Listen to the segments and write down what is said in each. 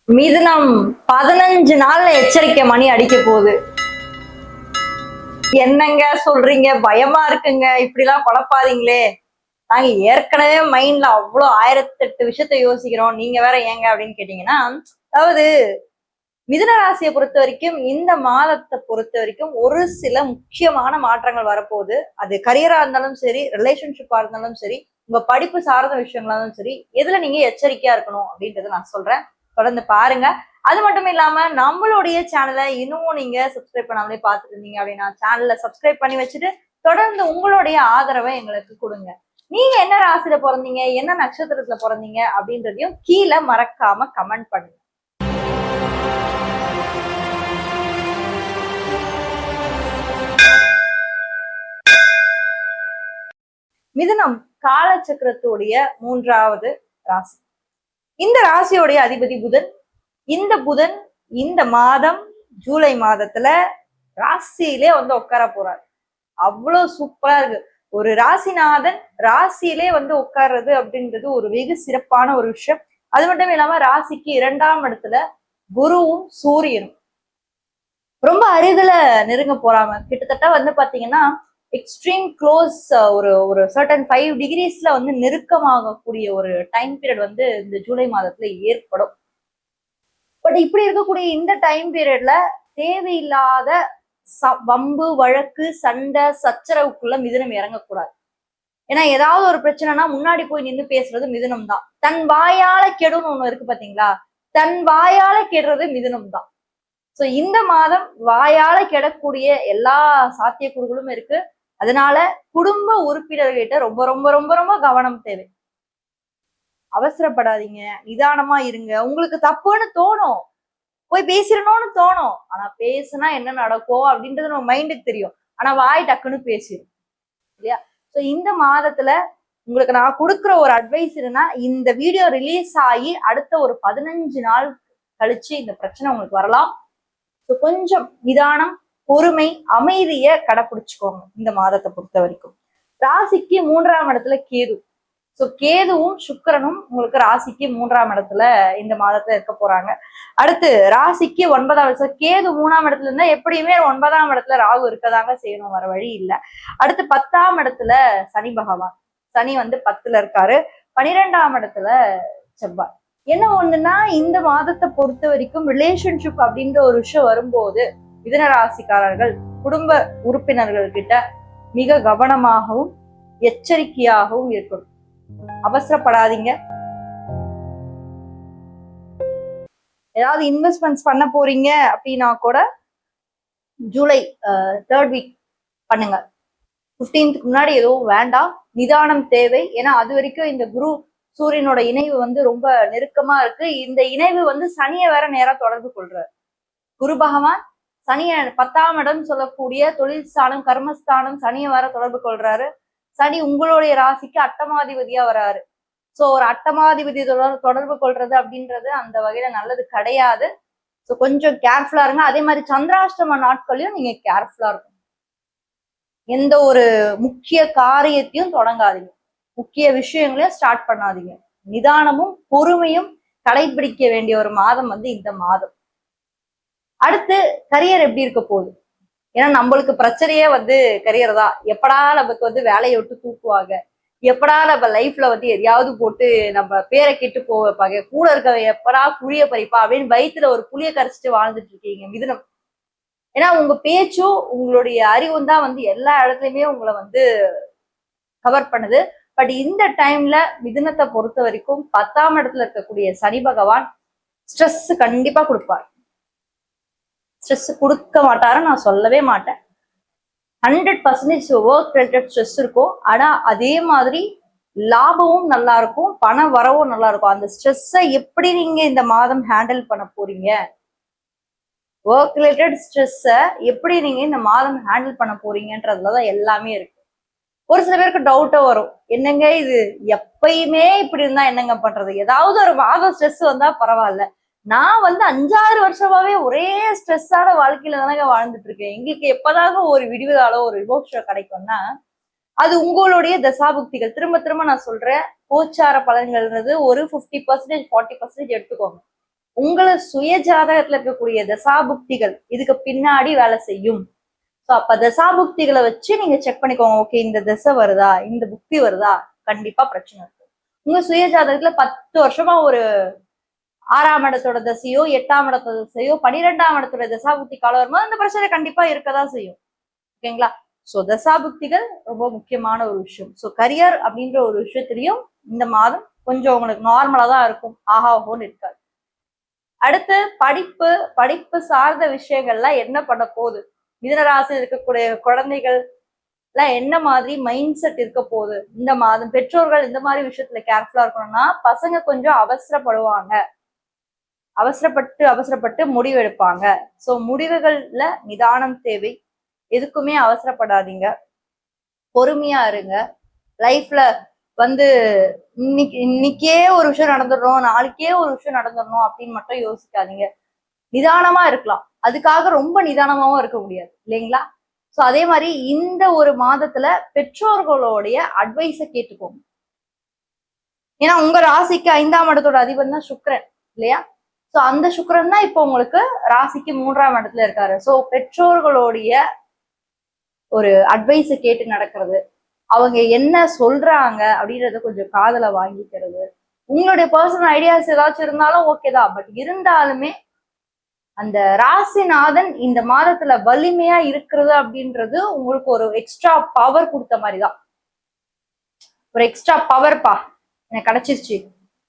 மிதுனம் 15 நாள்ல எச்சரிக்கை மணி அடிக்க போகுது. என்னங்க சொல்றீங்க? பயமா இருக்குங்க. இப்படிலாம் குழப்பாதீங்களே. நாங்க ஏற்கனவே மைண்ட்ல அவ்வளோ 1008 விஷயத்த யோசிக்கிறோம். நீங்க வேற ஏங்க அப்படின்னு கேட்டீங்கன்னா, அதாவது மிதுன ராசியை பொறுத்த வரைக்கும் இந்த மாதத்தை பொறுத்த வரைக்கும் ஒரு சில முக்கியமான மாற்றங்கள் வரப்போகுது. அது கரியரா இருந்தாலும் சரி, ரிலேஷன்ஷிப்பா இருந்தாலும் சரி, உங்க படிப்பு சார்ந்த விஷயங்களாலும் சரி, எதுல நீங்க எச்சரிக்கையா இருக்கணும் அப்படின்றத நான் சொல்றேன். தொடர்ந்து பாருங்க. அது மட்டும் இல்லாம நம்மளுடைய சேனலை இன்னும் நீங்க சப்ஸ்கிரைப் பண்ணாமலே பார்த்துட்டு இருந்தீங்க அப்படின்னா சேனலை சப்ஸ்கிரைப் பண்ணி வச்சுட்டு தொடர்ந்து உங்களுடைய ஆதரவை எங்களுக்கு கொடுங்க. நீங்க என்ன ராசியில பிறந்தீங்க, என்ன நட்சத்திரத்துல பிறந்தீங்க அப்படின்றதையும் கீழே மறக்காம கமெண்ட் பண்ணுங்க. மிதுனம் காலச்சக்கரத்துடைய 3வது ராசி. இந்த ராசியோடைய அதிபதி புதன். இந்த புதன் இந்த மாதம் ஜூலை மாதத்துல ராசியிலே வந்து உட்கார போறாரு. அவ்வளவு சூப்பரா இருக்கு. ஒரு ராசிநாதன் ராசியிலே வந்து உட்கார்றது அப்படின்றது ஒரு வெகு சிறப்பான ஒரு விஷயம். அது மட்டும் இல்லாம ராசிக்கு 2ஆம் இடத்துல குருவும் சூரியனும் ரொம்ப அருகில நெருங்க போறாங்க. கிட்டத்தட்ட வந்து பாத்தீங்கன்னா எக்ஸ்ட்ரீம் க்ளோஸ், ஒரு ஒரு சர்டன் 5 டிகிரிஸ்ல வந்து நெருக்கமாகக்கூடிய ஒரு டைம் பீரியட் வந்து இந்த ஜூலை மாதத்துல ஏற்படும். பட் இப்படி இருக்கக்கூடிய இந்த டைம் பீரியட்ல தேவையில்லாத வம்பு வழக்கு சண்டை சச்சரவுக்குள்ள மிதுனம் இறங்கக்கூடாது. ஏன்னா ஏதாவது ஒரு பிரச்சனைனா முன்னாடி போய் நின்று பேசுறது மிதுனம் தான். தன் வாயால கெடுன்னு ஒண்ணு இருக்கு பாத்தீங்களா, தன் வாயால கெடுறது மிதுனம் தான். சோ இந்த மாதம் வாயால கெடக்கூடிய எல்லா சாத்தியக்கூறுகளும் இருக்கு. அதனால குடும்ப உறுப்பினர்கிட்ட ரொம்ப ரொம்ப ரொம்ப ரொம்ப கவனம் தேவை. அவசரப்படாதீங்க, நிதானமா இருங்க. உங்களுக்கு தப்புன்னு தோணும், போய் பேசிடணும்னு தோணும். ஆனா பேசுனா என்ன நடக்கும் அப்படின்றது நம்ம மைண்டுக்கு தெரியும். ஆனா வாய் டக்குன்னு பேசிடும் இல்லையா? சோ இந்த மாதத்துல உங்களுக்கு நான் கொடுக்குற ஒரு அட்வைஸ் என்னன்னா, இந்த வீடியோ ரிலீஸ் ஆகி அடுத்த ஒரு 15 நாள் கழிச்சு இந்த பிரச்சனை உங்களுக்கு வரலாம். கொஞ்சம் நிதானம், பொறுமை, அமைதிய கடைபிடிச்சுக்கோங்க இந்த மாதத்தை பொறுத்த வரைக்கும். ராசிக்கு 3ஆம் இடத்துல கேது. சோ கேதுவும் சுக்கிரனும் உங்களுக்கு ராசிக்கு 3ஆம் இடத்துல இந்த மாதத்துல இருக்க போறாங்க. அடுத்து ராசிக்கு 9ஆம் இடத்துல கேது 3ஆம் இடத்துல இருந்தா எப்படியுமே 9ஆம் இடத்துல ராகு இருக்கதாங்க செய்யணும், வர வழி இல்லை. அடுத்து 10ஆம் இடத்துல சனி பகவான். சனி வந்து 10ல இருக்காரு. 12ஆம் இடத்துல செவ்வாய். என்ன ஒண்ணுன்னா, இந்த மாதத்தை பொறுத்த வரைக்கும் ரிலேஷன்ஷிப் அப்படின்ற ஒரு விஷயம் வரும்போது மிதுன ராசிக்காரர்கள் குடும்ப உறுப்பினர்கள் கிட்ட மிக கவனமாகவும் எச்சரிக்கையாகவும் இருக்கணும். அவசரப்படாதீங்க. ஏதாவது இன்வெஸ்ட்மெண்ட்ஸ் பண்ண போறீங்க அப்படின்னா கூட ஜூலை 3rd வீக் பண்ணுங்க. 15th முன்னாடி எதுவும் வேண்டாம். நிதானம் தேவை. ஏன்னா அது வரைக்கும் இந்த குரு சூரியனோட இணைவு வந்து ரொம்ப நெருக்கமா இருக்கு. இந்த இணைவு வந்து சனியை வேற நேரா தொடர்பு கொள்றாரு. குரு பகவான் சனிய 10ஆம் இடம் சொல்லக்கூடிய தொழில் ஸ்தானம் கர்மஸ்தானம் சனியை வேற தொடர்பு கொள்றாரு. சனி உங்களுடைய ராசிக்கு அட்டமாதிபதியா வராரு. சோ ஒரு அட்டமாதிபதி தொடர்பு கொள்றது அப்படின்றது அந்த வகையில நல்லது கிடையாது. சோ கொஞ்சம் கேர்ஃபுல்லா இருங்க. அதே மாதிரி சந்திராஷ்டம நாட்களையும் நீங்க கேர்ஃபுல்லா இருக்கும். எந்த ஒரு முக்கிய காரியத்தையும் தொடங்காதீங்க, முக்கிய விஷயங்களையும் ஸ்டார்ட் பண்ணாதீங்க. நிதானமும் பொறுமையும் கடைபிடிக்க வேண்டிய ஒரு மாதம் வந்து இந்த மாதம். அடுத்து கரியர் எப்படி இருக்க போகுது? ஏன்னா நம்மளுக்கு பிரச்சனையே வந்து கரியர் தான். எப்படா நமக்கு வந்து வேலையை விட்டு தூக்குவாங்க, எப்படா நம்ம லைஃப்ல வந்து எதையாவது போட்டு நம்ம பேரை கெட்டு போவாங்க, கூட இருக்க எப்படா புளிய பறிப்பா அப்படின்னு வயிற்றுல ஒரு புளிய கரைச்சிட்டு வாழ்ந்துட்டு இருக்கீங்க மிதுனம். ஏன்னா உங்க பேச்சும் உங்களுடைய அறிவும் தான் வந்து எல்லா இடத்துலயுமே உங்களை வந்து கவர் பண்ணுது. பட் இந்த டைம்ல மிதுனத்தை பொறுத்த வரைக்கும் 10ஆம் இடத்துல இருக்கக்கூடிய சனி பகவான் ஸ்ட்ரெஸ் கண்டிப்பா கொடுப்பார். ஸ்ட்ரெஸ் கொடுக்க மாட்டாருன்னு நான் சொல்லவே மாட்டேன். 100% ஒர்க் ரிலேட்டட் ஸ்ட்ரெஸ் இருக்கும். ஆனா அதே மாதிரி லாபமும் நல்லா இருக்கும், பண வரவும் நல்லா இருக்கும். அந்த ஸ்ட்ரெஸ்ஸை எப்படி நீங்க இந்த மாதம் ஹேண்டில் பண்ண போறீங்க, ஒர்க் ரிலேட்டட் ஸ்ட்ரெஸ்ஸை எப்படி நீங்க இந்த மாதம் ஹேண்டில் பண்ண போறீங்கன்றதுலதான் எல்லாமே இருக்கு. ஒரு சில பேருக்கு டவுட்டும் வரும், என்னங்க இது எப்பயுமே இப்படி இருந்தா என்னங்க பண்றது, ஏதாவது ஒரு மாதம் ஸ்ட்ரெஸ் வந்தா பரவாயில்ல, நான் வந்து 5-6 வருஷமாவே ஒரே ஸ்ட்ரெஸ்ஸான வாழ்க்கையில தானங்க வாழ்ந்துட்டு இருக்கேன், எங்களுக்கு எப்பதாங்க ஒரு விடுதலோ ஒரு விமோசனம் கிடைக்கும்னா அது உங்களுடைய தசாபுக்திகள். திரும்ப திரும்ப நான் சொல்றேன், கோச்சார பலன்கள்ன்றது ஒரு 50% 40% எடுத்துக்கோங்க. உங்களை சுய ஜாதகத்துல இருக்கக்கூடிய தசாபுக்திகள் இதுக்கு பின்னாடி வேலை செய்யும். ஸோ அப்ப தசாபுக்திகளை வச்சு நீங்க செக் பண்ணிக்கோங்க. ஓகே, இந்த தசை வருதா, இந்த புக்தி வருதா, கண்டிப்பா பிரச்சனை இருக்கு. உங்க சுய ஜாதகத்துல 10 வருஷமா ஒரு 6ஆம் இடத்தோட தசையோ 8ஆம் இடத்தோட தசையோ 12ஆம் இடத்தோட தசாபுக்தி காலம் வரும்போது அந்த பிரச்சனை கண்டிப்பா இருக்கதான் செய்யும். ஓகேங்களா? ஸோ தசாபுக்திகள் ரொம்ப முக்கியமான ஒரு விஷயம். ஸோ கரியர் அப்படின்ற ஒரு விஷயத்திலையும் இந்த மாதம் கொஞ்சம் உங்களுக்கு நார்மலா தான் இருக்கும், ஆஹா ஓஹோன்னு இருக்காது. அடுத்து படிப்பு சார்ந்த விஷயங்கள்லாம் என்ன பண்ண போகுது, மிதுனராசி இருக்கக்கூடிய குழந்தைகள் எல்லாம் என்ன மாதிரி மைண்ட் செட் இருக்க போகுது இந்த மாதம். பெற்றோர்கள் இந்த மாதிரி விஷயத்துல கேர்ஃபுல்லா இருக்கணும்னா, பசங்க கொஞ்சம் அவசரப்படுவாங்க, அவசரப்பட்டு முடிவு எடுப்பாங்க. ஸோ முடிவுகள்ல நிதானம் தேவை. எதுக்குமே அவசரப்படாதீங்க, பொறுமையா இருங்க. லைஃப்ல வந்து இன்னைக்கே ஒரு விஷயம் நடந்துடணும், நாளைக்கே ஒரு விஷயம் நடந்துடணும் அப்படின்னு மட்டும் யோசிக்காதீங்க. நிதானமா இருக்கலாம், அதுக்காக ரொம்ப நிதானமாவும் இருக்க முடியாது இல்லைங்களா? ஸோ அதே மாதிரி இந்த ஒரு மாதத்துல பெற்றோர்களுடைய அட்வைஸை கேட்டுக்கோங்க. ஏன்னா உங்க ராசிக்கு 5ஆம் இடத்தோட அதிபன் தான் சுக்கிரன் இல்லையா? ஸோ அந்த சுக்கிரன் தான் இப்போ உங்களுக்கு ராசிக்கு 3ஆம் இடத்துல இருக்காரு. ஸோ பெற்றோர்களுடைய ஒரு அட்வைஸை கேட்டு நடக்கிறது, அவங்க என்ன சொல்றாங்க அப்படின்றத கொஞ்சம் காதுல வாங்கிக்கிறது. உங்களுடைய பர்சனல் ஐடியாஸ் ஏதாச்சும் இருந்தாலும் ஓகேதான், பட் இருந்தாலுமே அந்த ராசிநாதன் இந்த மாதத்துல வலிமையா இருக்கிறது அப்படின்றது உங்களுக்கு ஒரு எக்ஸ்ட்ரா பவர் கொடுத்த மாதிரிதான். ஒரு எக்ஸ்ட்ரா பவர்ப்பா எனக்கு கிடைச்சிருச்சு,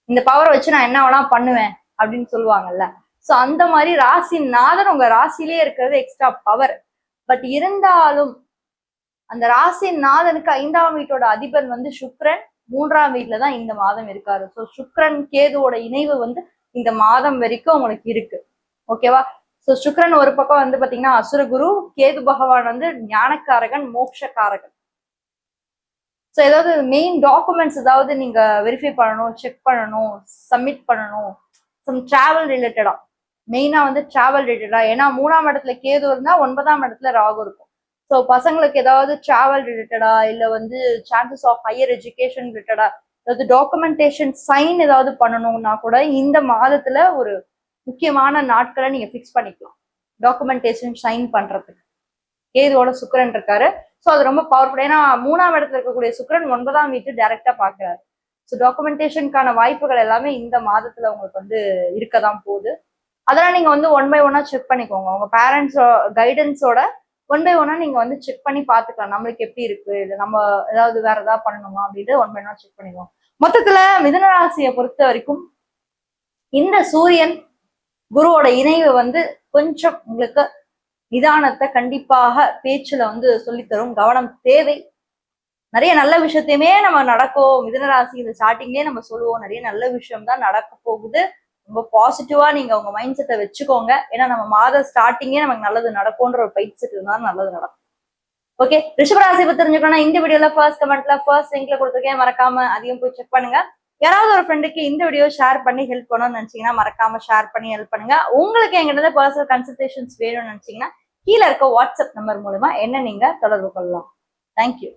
இந்த பவரை வச்சு நான் என்ன வேணா பண்ணுவேன் அப்படின்னு சொல்லுவாங்கல்ல. சோ அந்த மாதிரி ராசிநாதன் உங்க ராசியிலே இருக்கிறது எக்ஸ்ட்ரா பவர். பட் இருந்தாலும் அந்த ராசிநாதனுக்கு 5ஆம் வீட்டோட அதிபன் வந்து சுக்கிரன் 3ஆம் வீட்டுல தான் இந்த மாதம் இருக்காரு. ஸோ சுக்கிரன் கேதுவோட இணைவு வந்து இந்த மாதம் வரைக்கும் உங்களுக்கு இருக்கு. ஓகேவா? ஸோ சுக்கிரன் ஒரு பக்கம் வந்து பாத்தீங்கன்னா அசுரகுரு, கேது பகவான் வந்து ஞானக்காரகன், மோட்சக்காரகன். ஸோ ஏதாவது மெயின் டாக்குமெண்ட்ஸ் ஏதாவது நீங்க வெரிஃபை பண்ணணும், செக் பண்ணணும், சப்மிட் பண்ணணும், சம் டிராவல் ரிலேட்டடா, மெயினா வந்து டிராவல் ரிலேட்டடா. ஏன்னா 3ஆம் இடத்துல கேது இருந்தா 9ஆம் இடத்துல ராகு இருக்கும். ஸோ பசங்களுக்கு ஏதாவது டிராவல் ரிலேட்டடா இல்ல வந்து சான்சஸ் ஆஃப் ஹையர் எஜுகேஷன் ரிலேட்டடா ஏதாவது டாக்குமெண்டேஷன் சைன் ஏதாவது பண்ணணும்னா கூட இந்த மாதத்துல ஒரு முக்கியமான நாட்களை நீங்க ஃபிக்ஸ் பண்ணிக்கலாம் டாக்குமெண்டேஷன் சைன் பண்றதுக்கு. கேதுவோட சுக்கிரன் இருக்காரு. ஸோ அது ரொம்ப பவர்ஃபுல். ஏன்னா 3ஆம் இடத்துல இருக்கக்கூடிய சுக்கிரன் 9ஆம் வீட்டு டைரக்டா பாக்குறாரு. ஸோ டாக்குமெண்டேஷனுக்கான வாய்ப்புகள் எல்லாமே இந்த மாதத்துல உங்களுக்கு வந்து இருக்கதான் போகுது. அதெல்லாம் நீங்க வந்து 1 by 1 செக் பண்ணிக்கோங்க. உங்க பேரண்ட்ஸ் கைடன்ஸோட 1 by 1 நீங்க வந்து செக் பண்ணி பாத்துக்கலாம், நம்மளுக்கு எப்படி இருக்கு, இது நம்ம ஏதாவது வேற ஏதாவது பண்ணணுமா அப்படின்ட்டு 1 by 1 செக் பண்ணிக்கோங்க. மொத்தத்துல மிதுன ராசியை பொறுத்த வரைக்கும் இந்த சூரியன் குருவோட இணைவு வந்து கொஞ்சம் உங்களுக்கு நிதானத்தை கண்டிப்பாக பேச்சுல வந்து சொல்லித்தரும். கவனம் தேவை. நிறைய நல்ல விஷயத்தையுமே நம்ம நடக்கும். மிதுனராசி இந்த ஸ்டார்டிங்லேயே நம்ம சொல்லுவோம், நிறைய நல்ல விஷயம் தான் நடக்க போகுது. ரொம்ப பாசிட்டிவா நீங்க உங்க மைண்ட் செட்டை வச்சுக்கோங்க. ஏன்னா நம்ம மாத ஸ்டார்டிங்கே நமக்கு நல்லது நடக்கும்ன்ற ஒரு மைண்ட் செட் இருந்தாலும் நல்லது நடக்கும். ஓகே, ரிஷபராசி பத்தி தெரிஞ்சுக்கணும்னா இந்த வீடியோல ஃபர்ஸ்ட் கமெண்ட்ல ஃபர்ஸ்ட் லிங்க்ல கொடுத்துருக்கேன், மறக்காம அதையும் போய் செக் பண்ணுங்க. யாராவது ஒரு ஃப்ரெண்டுக்கு இந்த வீடியோ ஷேர் பண்ணி ஹெல்ப் பண்ணணும்னு நினைச்சீங்கன்னா மறக்காம ஷேர் பண்ணி ஹெல்ப் பண்ணுங்க. உங்களுக்கு எங்கிட்ட பர்சனல் கன்சல்டேஷன்ஸ் வேணும்னு நினைச்சீங்கன்னா கீழே இருக்க வாட்ஸ்அப் நம்பர் மூலமா என்ன நீங்க தொடர்பு கொள்ளலாம். தேங்க்யூ.